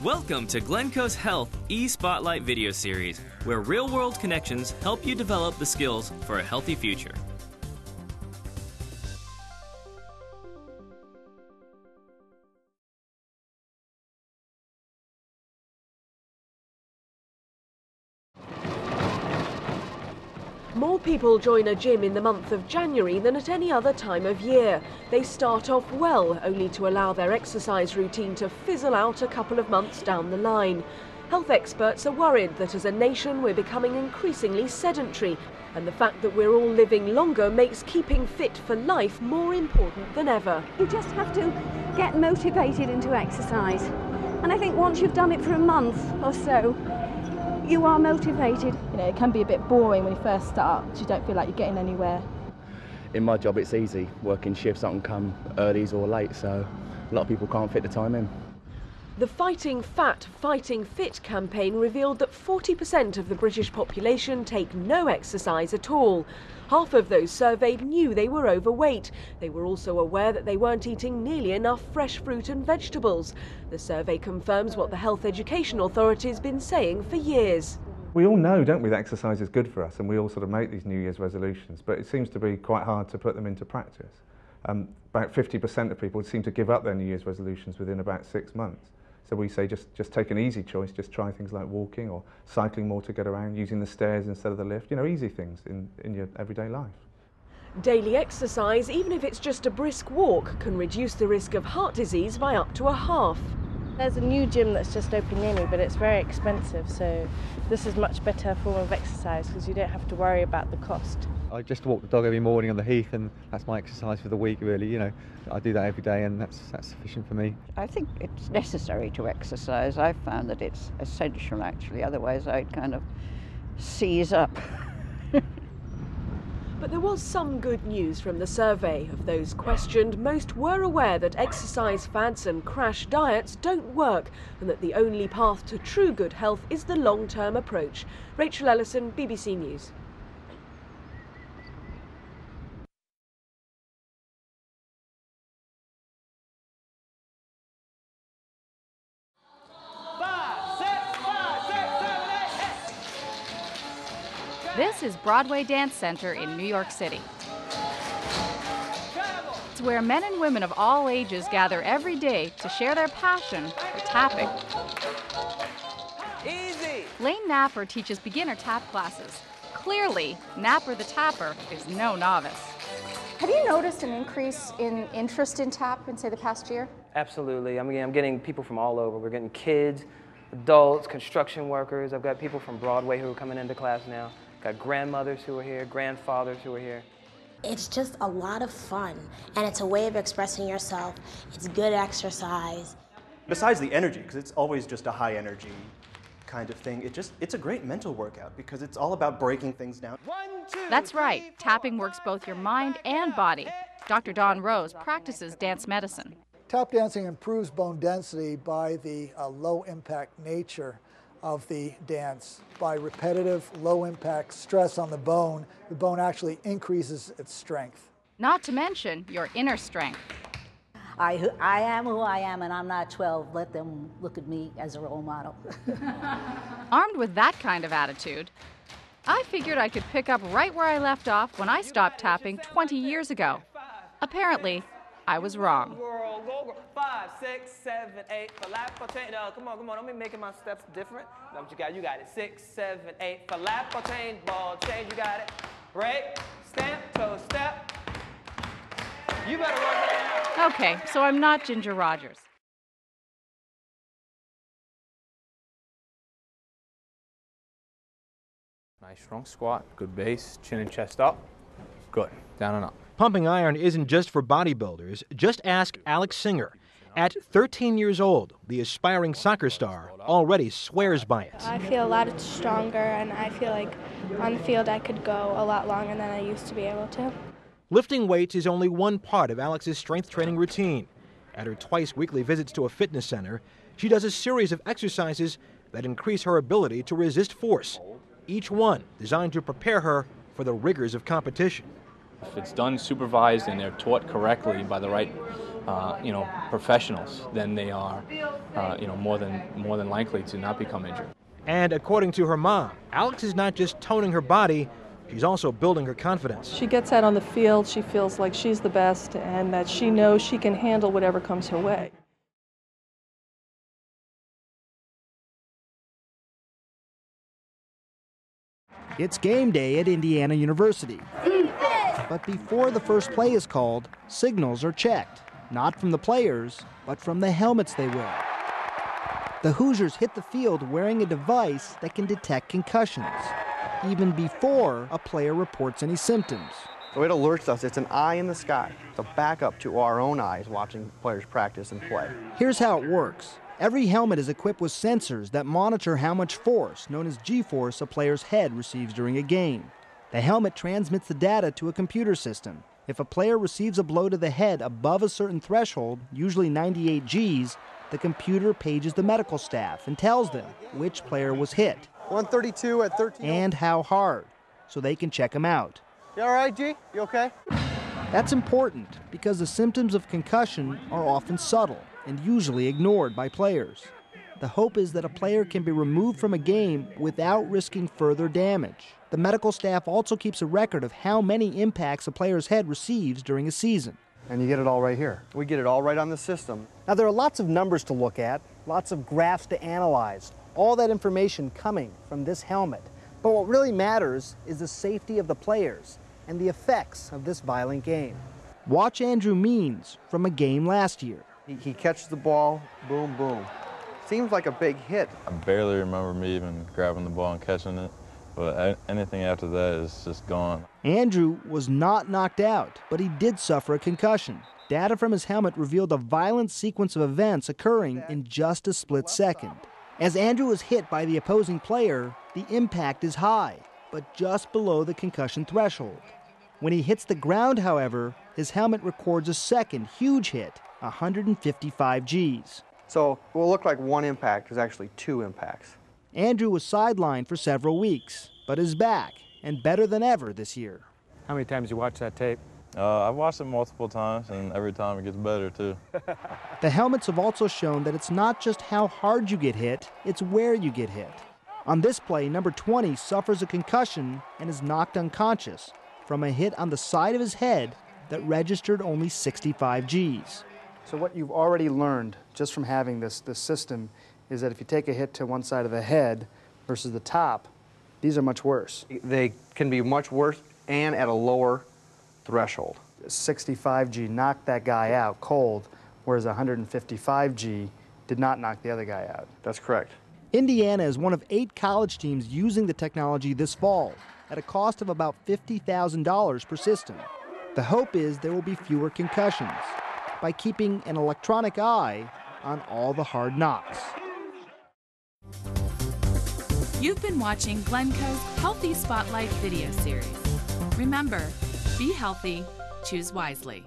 Welcome to Glencoe's Health eSpotlight video series, where real-world connections help you develop the skills for a healthy future. More people join a gym in the month of January than at any other time of year. They start off well, only to allow their exercise routine to fizzle out a couple of months down the line. Health experts are worried that as a nation we're becoming increasingly sedentary, and the fact that we're all living longer makes keeping fit for life more important than ever. You just have to get motivated into exercise. And I think once you've done it for a month or so, you are motivated. You know, it can be a bit boring when you first start, because you don't feel like you're getting anywhere. In my job, it's easy. Working shifts, I can come earlys or late, so a lot of people can't fit the time in. The Fighting Fat, Fighting Fit campaign revealed that 40% of the British population take no exercise at all. Half of those surveyed knew they were overweight. They were also aware that they weren't eating nearly enough fresh fruit and vegetables. The survey confirms what the Health Education Authority has been saying for years. We all know, don't we, that exercise is good for us, and we all sort of make these New Year's resolutions, but it seems to be quite hard to put them into practice. About 50% of people seem to give up their New Year's resolutions within about 6 months. So we say just take an easy choice, just try things like walking or cycling more to get around, using the stairs instead of the lift, you know, easy things in your everyday life. Daily exercise, even if it's just a brisk walk, can reduce the risk of heart disease by up to a half. There's a new gym that's just opened near me, but it's very expensive, so this is much better form of exercise because you don't have to worry about the cost. I just walk the dog every morning on the heath, and that's my exercise for the week, really. You know, I do that every day, and that's sufficient for me. I think it's necessary to exercise. I've found that it's essential, actually. Otherwise, I'd kind of seize up. But there was some good news from the survey. Of those questioned, most were aware that exercise fads and crash diets don't work, and that the only path to true good health is the long-term approach. Rachel Ellison, BBC News. This is Broadway Dance Center in New York City. It's where men and women of all ages gather every day to share their passion for tapping. Easy. Lane Napper teaches beginner tap classes. Clearly, Napper the Tapper is no novice. Have you noticed an increase in interest in tap in, say, the past year? Absolutely. I'm getting people from all over. We're getting kids, adults, construction workers. I've got people from Broadway who are coming into class now. Got grandmothers who are here, grandfathers who are here. It's just a lot of fun, and it's a way of expressing yourself. It's good exercise. Besides the energy, because it's always just a high energy kind of thing, it's a great mental workout because it's all about breaking things down. That's right. Tapping works both your mind and body. Dr. Don Rose practices dance medicine. Tap dancing improves bone density by the low-impact nature of the dance. By repetitive, low-impact stress on the bone actually increases its strength. Not to mention your inner strength. I am who I am, and I'm not 12. Let them look at me as a role model. Armed with that kind of attitude, I figured I could pick up right where I left off when I stopped tapping 20 years ago. Apparently, I was wrong. 5, 6, 7, 8, falafel chain. No, come on, don't be making my steps different. No, but you got it. 6, 7, 8, falafel chain, ball change, you got it. Break, stamp, toe step. You better work that out. Okay, so I'm not Ginger Rogers. Nice strong squat, good base, chin and chest up. Good, down and up. Pumping iron isn't just for bodybuilders. Just ask Alex Singer. At 13 years old, the aspiring soccer star already swears by it. I feel a lot stronger, and I feel like on the field I could go a lot longer than I used to be able to. Lifting weights is only one part of Alex's strength training routine. At her twice-weekly visits to a fitness center, she does a series of exercises that increase her ability to resist force, each one designed to prepare her for the rigors of competition. If it's done supervised and they're taught correctly by the right professionals, then they are, more than likely to not become injured. And according to her mom, Alex is not just toning her body, she's also building her confidence. She gets out on the field, she feels like she's the best and that she knows she can handle whatever comes her way. It's game day at Indiana University. But before the first play is called, signals are checked, not from the players, but from the helmets they wear. The Hoosiers hit the field wearing a device that can detect concussions, even before a player reports any symptoms. So it alerts us. It's an eye in the sky. It's a backup to our own eyes watching players practice and play. Here's how it works. Every helmet is equipped with sensors that monitor how much force, known as G-force, a player's head receives during a game. The helmet transmits the data to a computer system. If a player receives a blow to the head above a certain threshold, usually 98 Gs, the computer pages the medical staff and tells them which player was hit. 132 at 13. And how hard, so they can check him out. You all right, G? You okay? That's important because the symptoms of concussion are often subtle and usually ignored by players. The hope is that a player can be removed from a game without risking further damage. The medical staff also keeps a record of how many impacts a player's head receives during a season. And you get it all right here. We get it all right on the system. Now, there are lots of numbers to look at, lots of graphs to analyze, all that information coming from this helmet. But what really matters is the safety of the players and the effects of this violent game. Watch Andrew Means from a game last year. He catches the ball, boom, boom. Seems like a big hit. I barely remember me even grabbing the ball and catching it, but anything after that is just gone. Andrew was not knocked out, but he did suffer a concussion. Data from his helmet revealed a violent sequence of events occurring in just a split second. As Andrew was hit by the opposing player, the impact is high, but just below the concussion threshold. When he hits the ground, however, his helmet records a second huge hit, 155 Gs. So it will look like one impact is actually two impacts. Andrew was sidelined for several weeks, but is back and better than ever this year. How many times you watch that tape? I've watched it multiple times, and every time it gets better, too. The helmets have also shown that it's not just how hard you get hit, it's where you get hit. On this play, number 20 suffers a concussion and is knocked unconscious from a hit on the side of his head that registered only 65 Gs. So what you've already learned just from having this system is that if you take a hit to one side of the head versus the top, these are much worse. They can be much worse and at a lower threshold. 65 G knocked that guy out cold, whereas 155 G did not knock the other guy out. That's correct. Indiana is one of 8 college teams using the technology this fall at a cost of about $50,000 per system. The hope is there will be fewer concussions by keeping an electronic eye on all the hard knocks. You've been watching Glencoe's Healthy Spotlight video series. Remember, be healthy, choose wisely.